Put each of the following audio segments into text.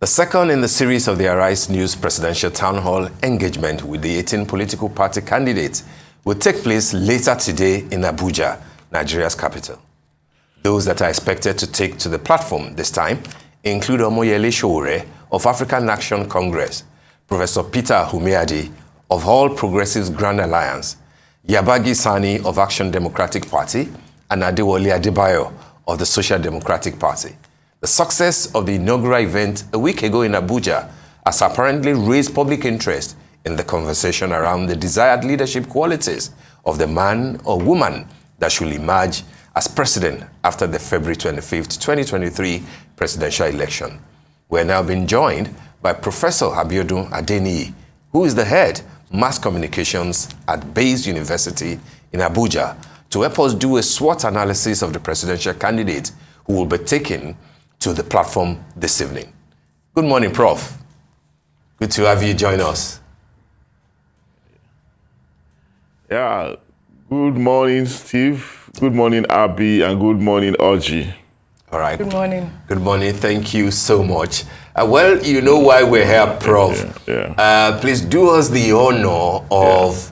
second in the series of the Arise News Presidential Town Hall engagement with the 18 political party candidates will take place later today in Abuja, Nigeria's capital. Those that are expected to take to the platform this time include Omoyele Sowore of African Action Congress, Professor Peter Humeadi of All Progressives Grand Alliance, Yabagi Sani of Action Democratic Party, and Adewale Adebayo of the Social Democratic Party. The success of the inaugural event a week ago in Abuja has apparently raised public interest in the conversation around the desired leadership qualities of the man or woman that should emerge as president after the February 25th, 2023 presidential election. We're now being joined by Professor Abiodun Adeniyi, who is the head mass communications at Bayes University in Abuja, to help us do a SWOT analysis of the presidential candidate who will be taken to the platform this evening. Good morning, Prof. Good to have you join us. Yeah, good morning, Steve. Good morning, Abi, and good morning, Oji. All right. Good morning. Good morning. Thank you so much. Well, you know why we're here, Prof. Please do us the honor of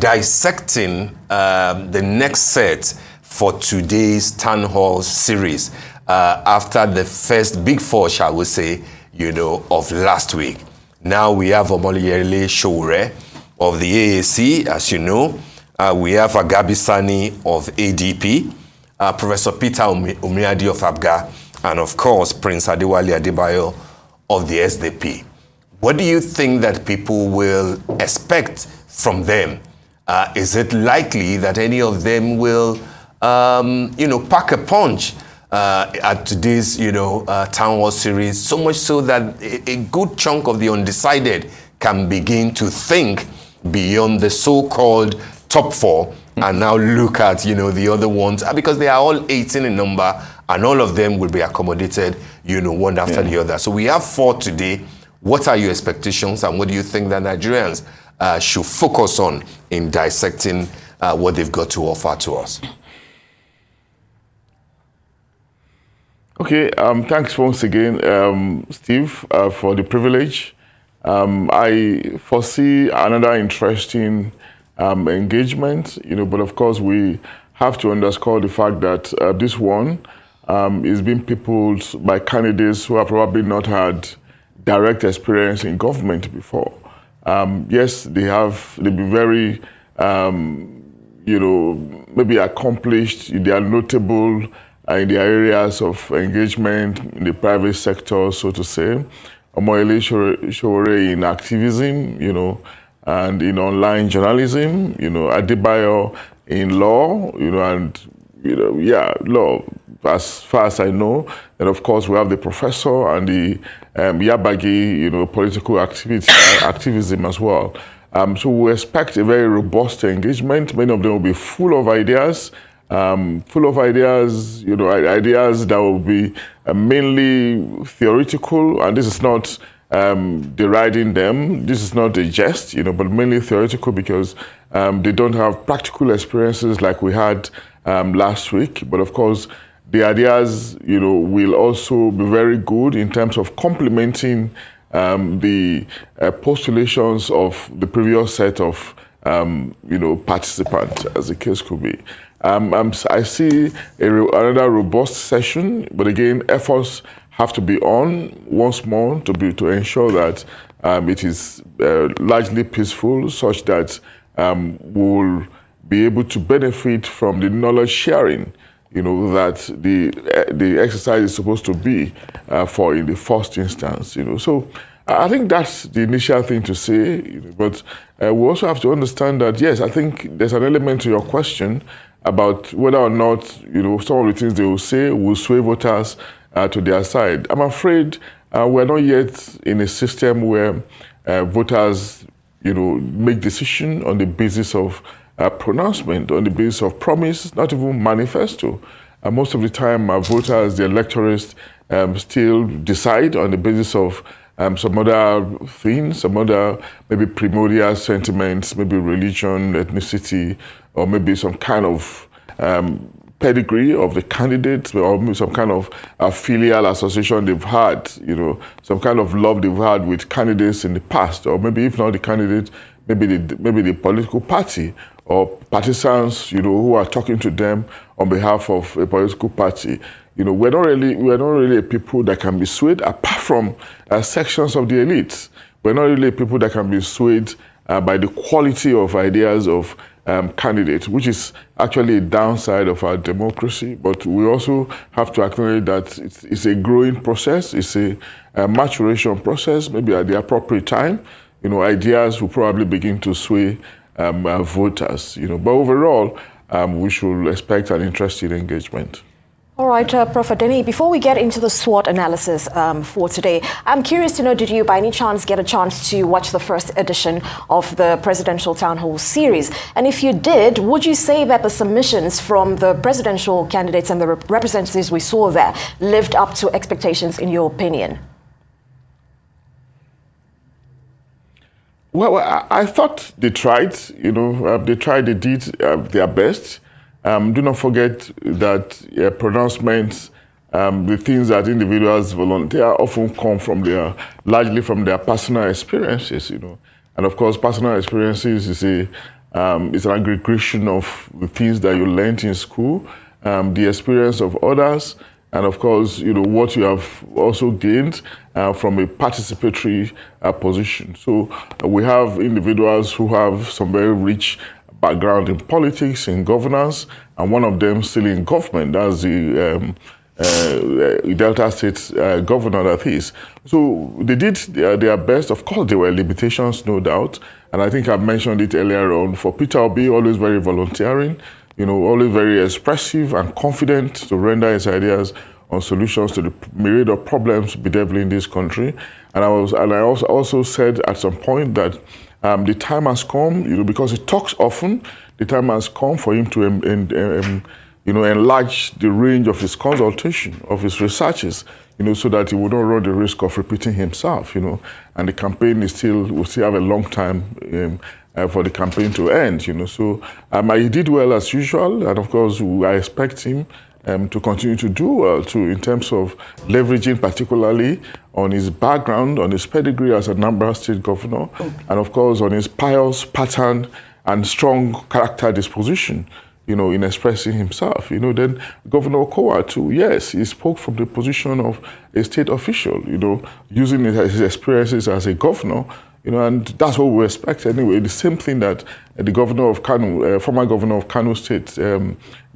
dissecting the next set for today's Town Hall series after the first big four, shall we say, of last week. Now we have Omoyele Sowore of the AAC, as you know. We have Agabi Sani of ADP, Professor Peter Humeadi of ABGA, and of course, Prince Adewale Adebayo of the SDP. What do you think that people will expect from them? Is it likely that any of them will, pack a punch at today's, Town Hall series, so much so that a good chunk of the undecided can begin to think beyond the so-called top four and now look at, the other ones, because they are all 18 in number and all of them will be accommodated, one after the other. So we have four today. What are your expectations and what do you think that Nigerians should focus on in dissecting what they've got to offer to us? Okay, thanks once again, Steve, for the privilege. I foresee another interesting engagement, but of course we have to underscore the fact that this one is being peopled by candidates who have probably not had direct experience in government before. Yes, they've been very, maybe accomplished, they are notable in the areas of engagement in the private sector, so to say. Omoyele Sowore in activism, and in online journalism, Adebayo in law, law, as far as I know. And of course, we have the professor and the Yabagi, political activism as well. So we expect a very robust engagement. Many of them will be full of ideas, ideas that will be mainly theoretical, and this is not deriding them. This is not a jest, but mainly theoretical because they don't have practical experiences like we had last week. But of course, the ideas, will also be very good in terms of complementing the postulations of the previous set of, participants, as the case could be. I see another robust session, but again, efforts have to be on once more to ensure that it is largely peaceful, such that we'll be able to benefit from the knowledge sharing, that the exercise is supposed to be for in the first instance. So I think that's the initial thing to say, but we also have to understand that, yes, I think there's an element to your question about whether or not, some of the things they will say will sway voters to their side. I'm afraid we're not yet in a system where voters, make decisions on the basis of pronouncement, on the basis of promise, not even manifesto. Most of the time, voters, the electorates, still decide on the basis of some other things, some other maybe primordial sentiments, maybe religion, ethnicity, or maybe some kind of pedigree of the candidates, or some kind of filial association they've had, some kind of love they've had with candidates in the past, or maybe if not the candidate, maybe the political party or partisans, who are talking to them on behalf of a political party. We're not really a people that can be swayed, apart from sections of the elites. We're not really people that can be swayed by the quality of ideas of candidates, which is actually a downside of our democracy. But we also have to acknowledge that it's a growing process. It's a maturation process. Maybe at the appropriate time, ideas will probably begin to sway voters. But overall, we should expect an interested engagement. All right, Prof. Adeniyi, before we get into the SWOT analysis for today, I'm curious to know, did you by any chance get a chance to watch the first edition of the Presidential Town Hall series? And if you did, would you say that the submissions from the presidential candidates and the representatives we saw there lived up to expectations, in your opinion? Well, I thought they tried, they did their best. Do not forget that pronouncements, the things that individuals volunteer often come from largely from their personal experiences, And of course, personal experiences is an aggregation of the things that you learned in school, the experience of others, and of course, what you have also gained from a participatory position. So we have individuals who have some very rich background in politics, in governance, and one of them still in government. That's the Delta State governor, that is. So they did their best. Of course, there were limitations, no doubt. And I think I mentioned it earlier on. For Peter Obi, always very volunteering, always very expressive and confident to render his ideas on solutions to the myriad of problems bedeviling this country. And I also said at some point that the time has come, because he talks often, the time has come for him to enlarge the range of his consultation, of his researches, so that he would not run the risk of repeating himself, And the campaign will still have a long time for the campaign to end, So he did well as usual, and of course I expect him to continue to do well too, in terms of leveraging particularly on his background, on his pedigree as a Anambra State governor, and of course on his pious pattern and strong character disposition, in expressing himself. Then Governor Okowa too, yes, he spoke from the position of a state official, using his experiences as a governor, and that's what we expect anyway. The same thing that the governor of Kano, former governor of Kano State,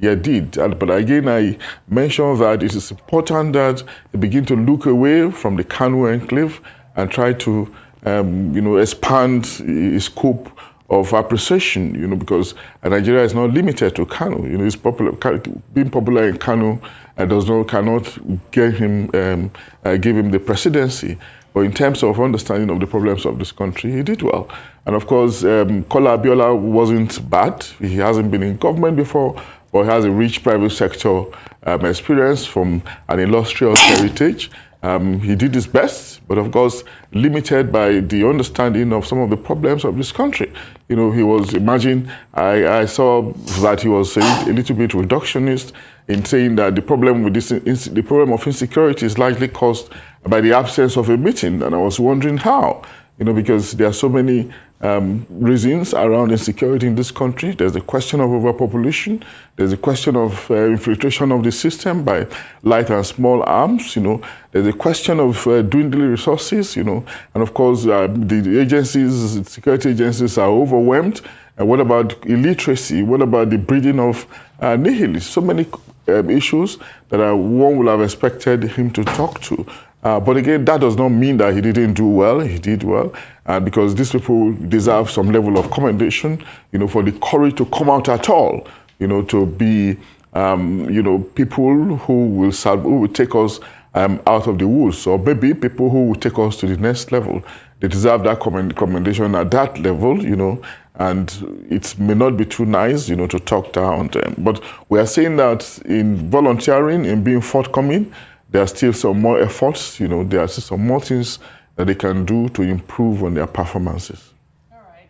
did. But again, I mentioned that it is important that they begin to look away from the Kano enclave and try to, expand its scope of appreciation, because Nigeria is not limited to Kano. It's popular. Being popular in Kano cannot give him the presidency. But in terms of understanding of the problems of this country, he did well. And of course, Kola Abiola wasn't bad. He hasn't been in government before, but he has a rich private sector experience from an illustrious heritage. He did his best, but of course, limited by the understanding of some of the problems of this country. He was, I saw that he was a little bit reductionist in saying that the problem of insecurity is largely caused by the absence of a meeting. And I was wondering how, because there are so many reasons around insecurity in this country. There's the question of overpopulation. There's the question of infiltration of the system by light and small arms. There's the question of dwindling resources. And of course, the agencies, security agencies, are overwhelmed. And what about illiteracy? What about the breeding of nihilism? So many issues that one would have expected him to talk to. But again, that does not mean that he didn't do well. He did well, because these people deserve some level of commendation, for the courage to come out at all, to be, people who will take us out of the woods, or maybe people who will take us to the next level. They deserve that commendation at that level, and it may not be too nice, to talk down them. But we are saying that in volunteering, in being forthcoming, there are still some more efforts, there are still some more things that they can do to improve on their performances. All right.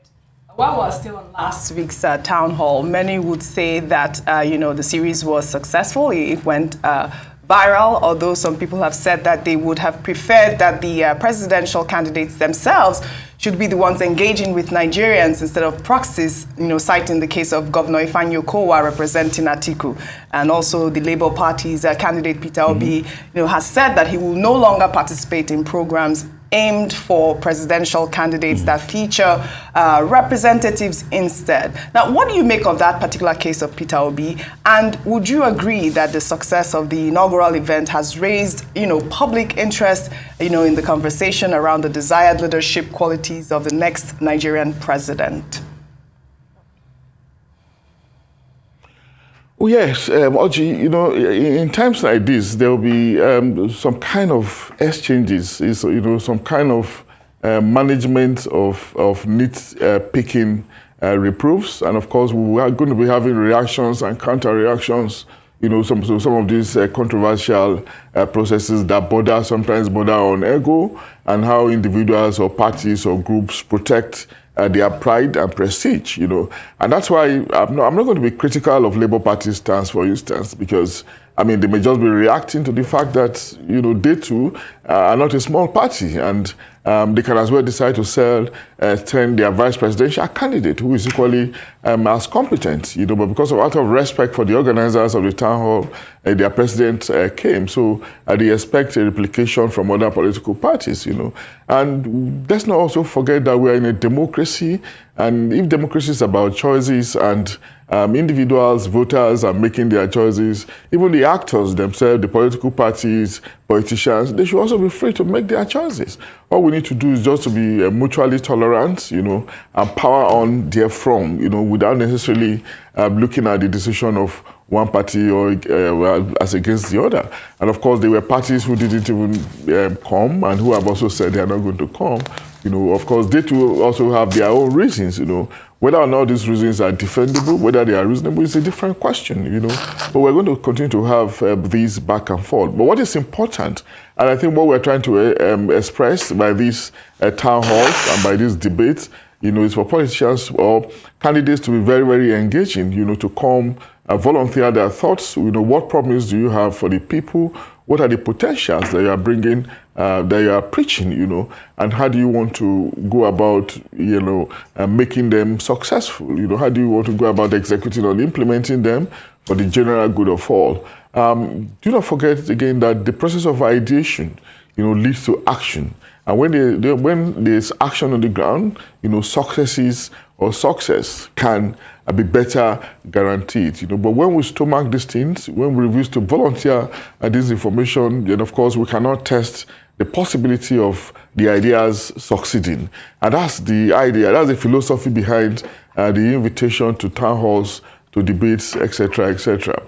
While we're still on last week's town hall, many would say that, the series was successful. It went viral, although some people have said that they would have preferred that the presidential candidates themselves should be the ones engaging with Nigerians instead of proxies, citing the case of Governor Ifeanyi Okowa representing Atiku. And also the Labour Party's candidate Peter Obi, has said that he will no longer participate in programs aimed for presidential candidates that feature representatives instead. Now, what do you make of that particular case of Peter Obi? And would you agree that the success of the inaugural event has raised, public interest, in the conversation around the desired leadership qualities of the next Nigerian president? Oh, yes, Oji, in times like this, there will be some kind of exchanges, some kind of management of nit-picking reproofs. And of course, we are going to be having reactions and counter-reactions, some of these controversial processes that sometimes border on ego and how individuals or parties or groups protect their pride and prestige, And that's why I'm not going to be critical of Labour Party's stance, for instance, because, they may just be reacting to the fact that, they too are not a small party, and they can as well decide to turn their vice presidential candidate, who is equally as competent, but because out of respect for the organizers of the town hall, their president came. So they expect a replication from other political parties, And let's not also forget that we are in a democracy, and if democracy is about choices and individuals, voters are making their choices, even the actors themselves, the political parties, politicians, they should also be free to make their choices. All we need to do is just to be mutually tolerant, and power on therefrom, without necessarily looking at the decision of one party or as against the other. And of course, there were parties who didn't even come and who have also said they are not going to come. Of course, they too also have their own reasons, Whether or not these reasons are defendable, whether they are reasonable, is a different question, But we're going to continue to have these back and forth. But what is important, and I think what we're trying to express by these town halls and by these debates, is for politicians or candidates to be very, very engaging, to come volunteer their thoughts. What promise do you have for the people? What are the potentials that you are bringing, that you are preaching, and how do you want to go about, making them successful? How do you want to go about executing and implementing them for the general good of all? Do not forget, again, that the process of ideation, leads to action. And when there's action on the ground, successes or success can be better guaranteed. But when we stomach these things, when we refuse to volunteer this information, then of course we cannot test the possibility of the ideas succeeding. And that's the idea, that's the philosophy behind the invitation to town halls, to debates, etc., etc.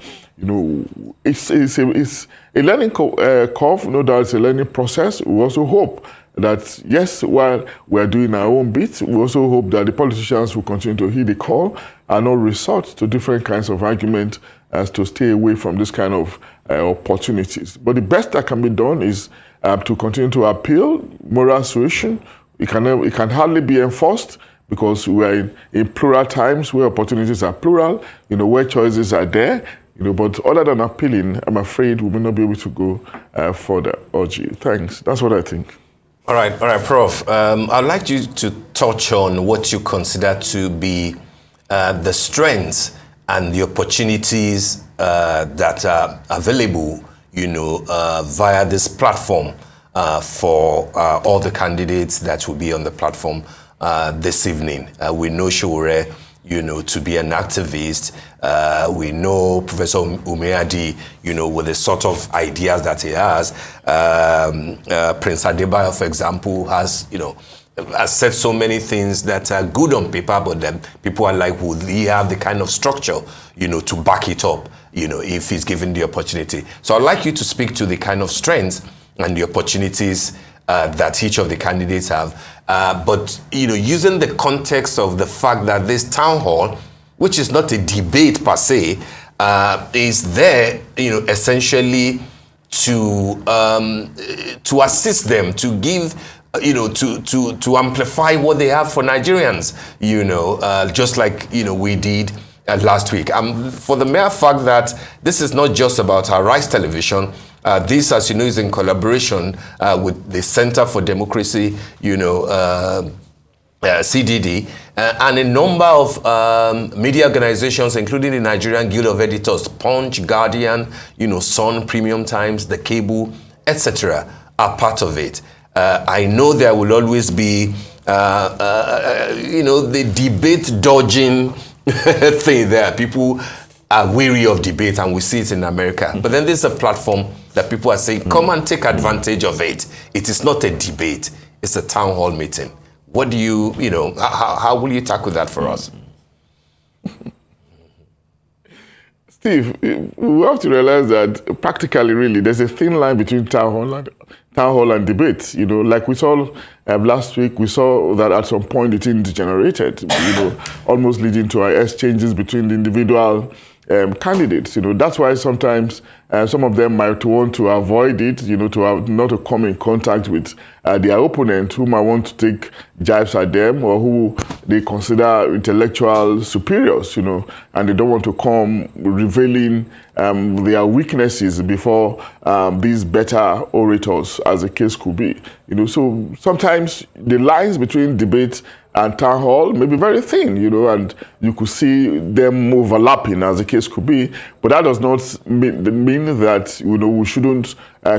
It's a learning curve, no doubt it's a learning process. We also hope that, yes, while we're doing our own bit, we also hope that the politicians will continue to heed the call and not resort to different kinds of argument as to stay away from this kind of opportunities. But the best that can be done is to continue to appeal moral suasion. It can hardly be enforced because we are in plural times where opportunities are plural, where choices are there. But other than appealing, I'm afraid we may not be able to go further. Oji, thanks. That's what I think. All right, Prof. I'd like you to touch on what you consider to be the strengths and the opportunities that are available, via this platform for all the candidates that will be on the platform this evening. We know Shure, to be an activist. We know Professor Umeadi, with the sort of ideas that he has. Prince Adebayo, for example, has said so many things that are good on paper, but then people are like, would he have the kind of structure, to back it up, if he's given the opportunity? So I'd like you to speak to the kind of strengths and the opportunities that each of the candidates have. But, using the context of the fact that this town hall, which is not a debate per se, is there, essentially to assist them, to give to amplify what they have for Nigerians, just like, we did last week. For the mere fact that this is not just about our Rice Television, this, as you know, is in collaboration with the Center for Democracy, CDD, and a number of media organizations, including the Nigerian Guild of Editors, Punch, Guardian, Sun, Premium Times, The Cable, etc., are part of it. I know there will always be, the debate dodging thing there. People are weary of debate, and we see it in America. But then there's a platform that people are saying, come and take advantage of it. It is not a debate, it's a town hall meeting. What do you, how will you tackle that for us? Steve, we have to realize that practically, really, there's a thin line between town hall and debate. Like we saw last week, we saw that at some point it degenerated, almost leading to exchanges between the individual candidates. That's why sometimes some of them might want to avoid it, not to come in contact with their opponent who might want to take jibes at them, or who they consider intellectual superiors, and they don't want to come revealing their weaknesses before these better orators, as the case could be. So sometimes the lines between debate and town hall may be very thin, and you could see them overlapping, as the case could be. But that does not mean that, we shouldn't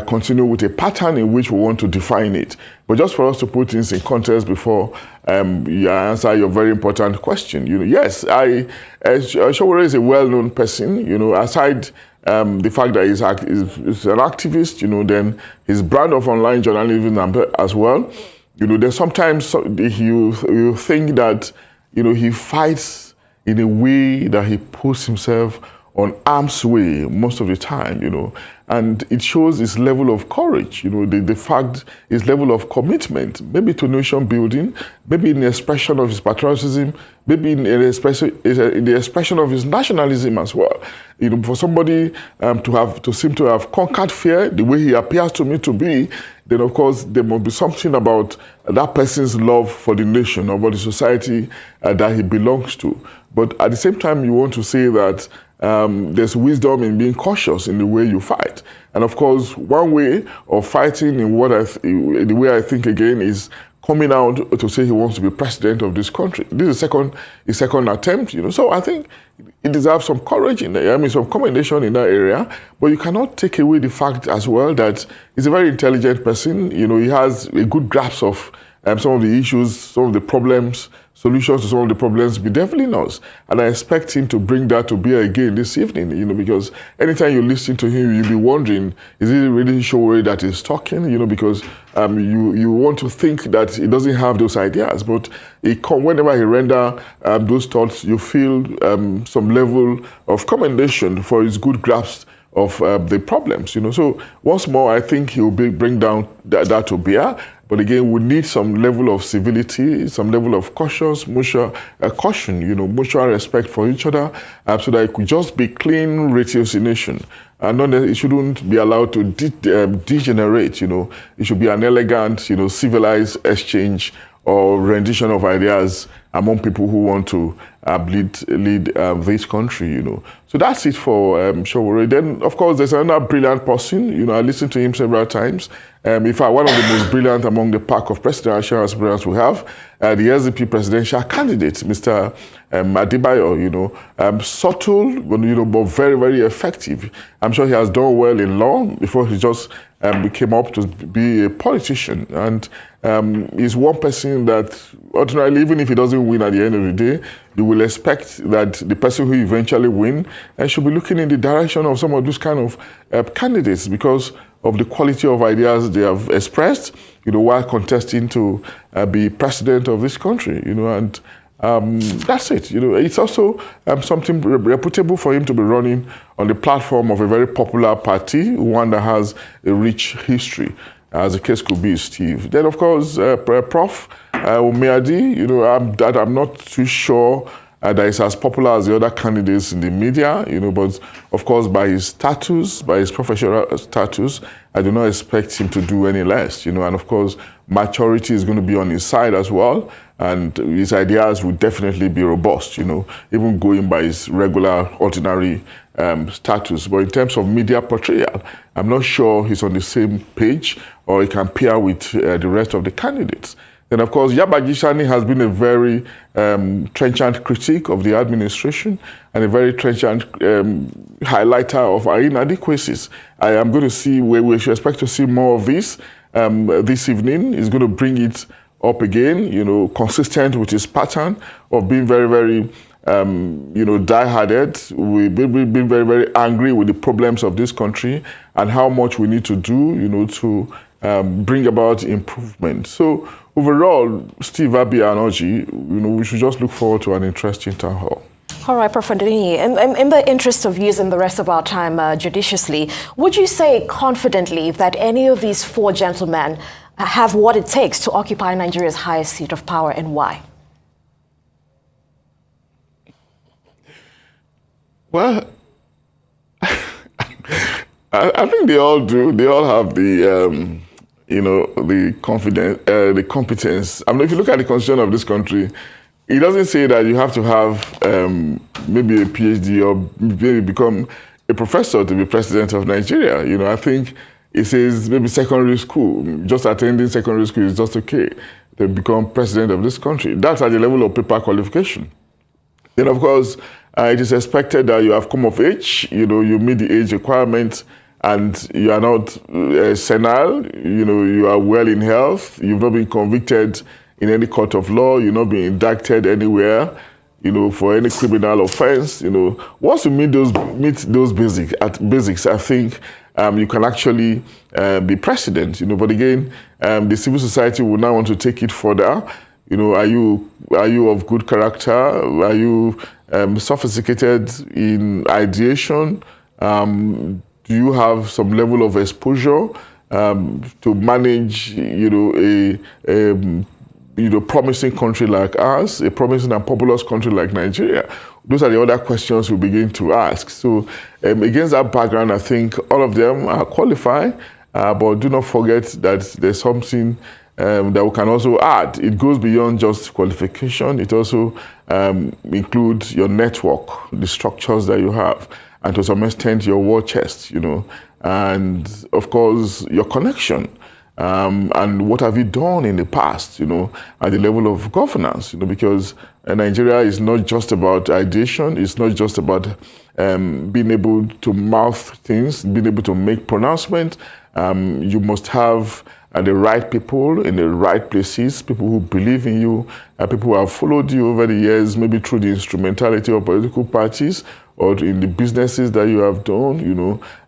continue with a pattern in which we want to define it. But just for us to put things in context before you answer your very important question, yes, Sowore is a well-known person, aside the fact that he's an activist, then his brand of online journalism as well. There's sometimes you think that, he fights in a way that he puts himself on arm's way most of the time, and it shows his level of courage, the fact, his level of commitment, maybe to nation building, maybe in the expression of his patriotism, maybe in the expression of his nationalism as well. For somebody to seem to have conquered fear the way he appears to me to be, then of course there must be something about that person's love for the nation or for the society that he belongs to. But at the same time, you want to say that there's wisdom in being cautious in the way you fight. And of course, one way of fighting in the way I think again is coming out to say he wants to be president of this country. This is his second attempt, So I think he deserves some courage in there. Some commendation in that area. But you cannot take away the fact as well that he's a very intelligent person. He has a good grasp of some of the issues, some of the problems, solutions to some of the problems bedeviling us. And I expect him to bring that to bear again this evening, because anytime you listen to him, you'll be wondering, is it really Sowore that is talking? Because you want to think that he doesn't have those ideas, but whenever he renders those thoughts, you feel some level of commendation for his good grasp of the problems, So once more, I think he will bring down that to bear. But again, we need some level of civility, some level of mutual respect for each other, so that it could just be clean ratiocination. And it shouldn't be allowed to degenerate, It should be an elegant, civilized exchange or rendition of ideas among people who want to lead this country, So that's it for Sowore. Then, of course, there's another brilliant person. I listened to him several times. In fact, one of the most brilliant among the pack of presidential aspirants we have, the SDP presidential candidate, Mr. Adeniyi, subtle, but very, very effective. I'm sure he has done well in law before he just came up to be a politician. And he's one person that, ordinarily, even if he doesn't win at the end of the day, you will expect that the person who eventually wins should be looking in the direction of some of those kind of candidates, because of the quality of ideas they have expressed, while contesting to be president of this country, and that's it. It's also something reputable for him to be running on the platform of a very popular party, one that has a rich history, as the case could be, Steve. Then, of course, Prof. Umeadi, I'm not too sure that he's as popular as the other candidates in the media, but of course, by his status, by his professional status, I do not expect him to do any less, and of course, maturity is going to be on his side as well. And his ideas will definitely be robust, even going by his regular, ordinary status. But in terms of media portrayal, I'm not sure he's on the same page or he can pair with the rest of the candidates. Then, of course, Yabaji Shani has been a very trenchant critique of the administration and a very trenchant highlighter of our inadequacies. I am going to see where we should expect to see more of this evening. He's going to bring it up again, consistent with his pattern of being very, very, die-hearted. We've been very, very angry with the problems of this country and how much we need to do, to bring about improvement. So overall, Steve, Abi, and Oji, we should just look forward to an interesting town hall. All right, Prof. Adeniyi, in the interest of using the rest of our time judiciously, would you say confidently that any of these four gentlemen have what it takes to occupy Nigeria's highest seat of power, and why? Well, I think they all do. They all have the, the confidence, the competence. I mean, if you look at the constitution of this country, it doesn't say that you have to have maybe a PhD or maybe become a professor to be president of Nigeria. I think it says maybe secondary school, just attending secondary school is just okay to become president of this country. That's at the level of paper qualification. Then, of course, it is expected that you have come of age, you meet the age requirements, and you are not senile, you are well in health, you've not been convicted in any court of law, you've not been indicted anywhere, for any criminal offense. Once you meet those basics, I think you can actually be president. But again, the civil society will now want to take it further. Are you of good character? Are you sophisticated in ideation? Do you have some level of exposure to manage, a promising country like ours, a promising and populous country like Nigeria? Those are the other questions we begin to ask. So against that background, I think all of them are qualified, but do not forget that there's something that we can also add. It goes beyond just qualification. It also includes your network, the structures that you have, and to some extent your war chest, and of course your connection. And what have you done in the past, at the level of governance, because Nigeria is not just about ideation, it's not just about being able to mouth things, being able to make pronouncements. You must have the right people in the right places, people who believe in you, people who have followed you over the years, maybe through the instrumentality of political parties or in the businesses that you have done.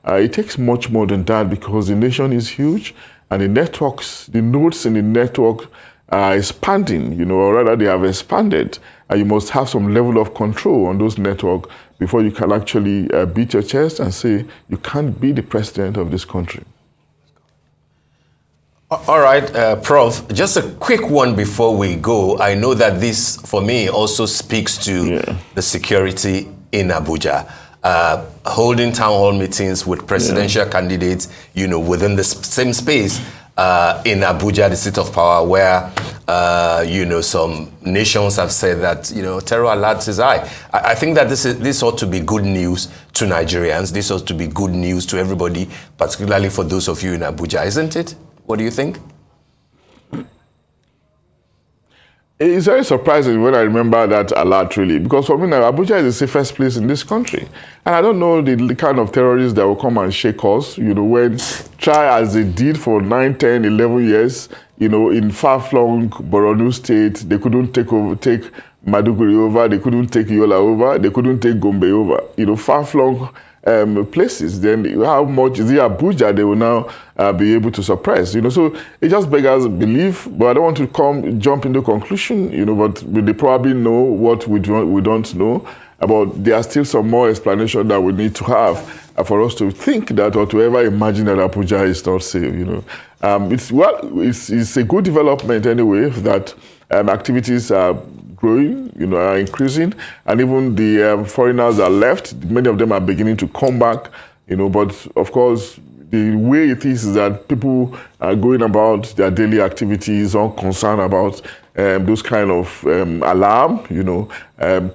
It takes much more than that because the nation is huge. And the networks, the nodes in the network are expanding, or rather they have expanded. And you must have some level of control on those networks before you can actually beat your chest and say, you can't be the president of this country. All right, Prof, just a quick one before we go. I know that this, for me, also speaks to the security in Abuja. Holding town hall meetings with presidential candidates, within the same space in Abuja, the seat of power, where, some nations have said that, terror alert is high. I think that this ought to be good news to Nigerians. This ought to be good news to everybody, particularly for those of you in Abuja, isn't it? What do you think? It's very surprising when I remember that alert, really, because for me now, Abuja is the safest place in this country. And I don't know the kind of terrorists that will come and shake us, when try as they did for 9, 10, 11 years, in far-flung Borno State, they couldn't take Maduguri over, they couldn't take Yola over, they couldn't take Gombe over, far-flung places. Then how much is it Abuja they will now be able to suppress? So it just beggars belief. But I don't want to jump into conclusion. But they probably know what we don't know. But there are still some more explanation that we need to have for us to think that or to ever imagine that Abuja is not safe. It's a good development anyway that activities are growing, are increasing, and even the foreigners are left. Many of them are beginning to come back, but of course, the way it is that people are going about their daily activities, unconcerned about those kind of alarm,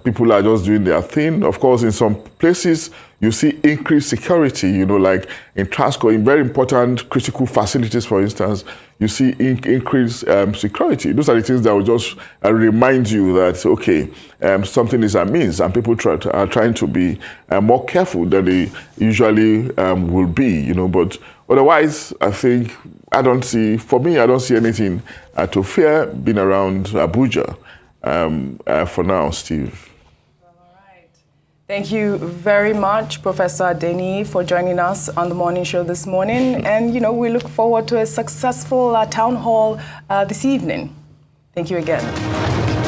people are just doing their thing. Of course, in some places, you see increased security, like in Transco, in very important critical facilities, for instance, you see increased security. Those are the things that will just remind you that, okay, something is amiss, and people are trying to be more careful than they usually will be, But otherwise, I think, I don't see anything to fear being around Abuja for now, Steve. Thank you very much, Professor Adeniyi, for joining us on the morning show this morning. And, we look forward to a successful town hall this evening. Thank you again.